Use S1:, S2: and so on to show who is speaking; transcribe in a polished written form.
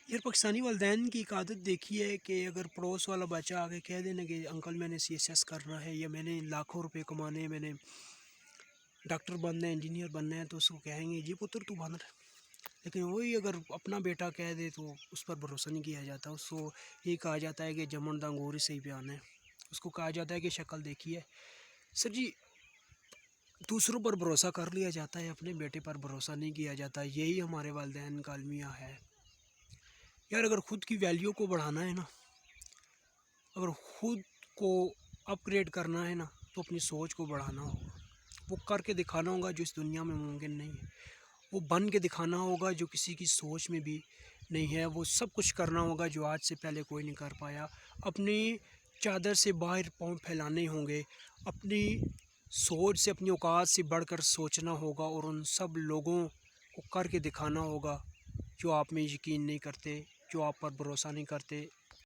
S1: یار پاکستانی والدین کی ایک عادت دیکھی ہے کہ اگر پڑوس والا بچہ آگے کہہ دینا کہ انکل میں نے سی ایس ایس کرنا ہے یا میں نے لاکھوں روپے کمانے ہیں، میں نے ڈاکٹر بننا ہے، انجینئر بننا ہے، تو اس کو کہیں گے جی پتر تو بن رہا ہے۔ لیکن وہی اگر اپنا بیٹا کہہ دے تو اس پر بھروسہ نہیں کیا جاتا، اس کو یہ کہا جاتا ہے کہ جمن دانگوری سے ہی بیان ہے، اس کو کہا جاتا ہے کہ شکل دیکھی ہے۔ سر جی، دوسروں پر بھروسہ کر لیا جاتا ہے، اپنے بیٹے پر بھروسہ نہیں کیا جاتا، یہی ہمارے والدین کا المیہ ہے۔ یار اگر خود کی ویلیو کو بڑھانا ہے نا، اگر خود کو اپ گریڈ کرنا ہے نا، تو اپنی سوچ کو بڑھانا ہوگا، وہ کر کے دکھانا ہوگا جو اس دنیا میں ممکن نہیں ہے، وہ بن کے دکھانا ہوگا جو کسی کی سوچ میں بھی نہیں ہے، وہ سب کچھ کرنا ہوگا جو آج سے پہلے کوئی نہیں کر پایا، اپنی چادر سے باہر پاؤں پھیلانے ہوں گے، اپنی سوچ سے، اپنی اوقات سے بڑھ کر سوچنا ہوگا، اور ان سب لوگوں کو کر کے دکھانا ہوگا جو آپ میں یقین نہیں کرتے، جو آپ پر بھروسہ نہیں کرتے،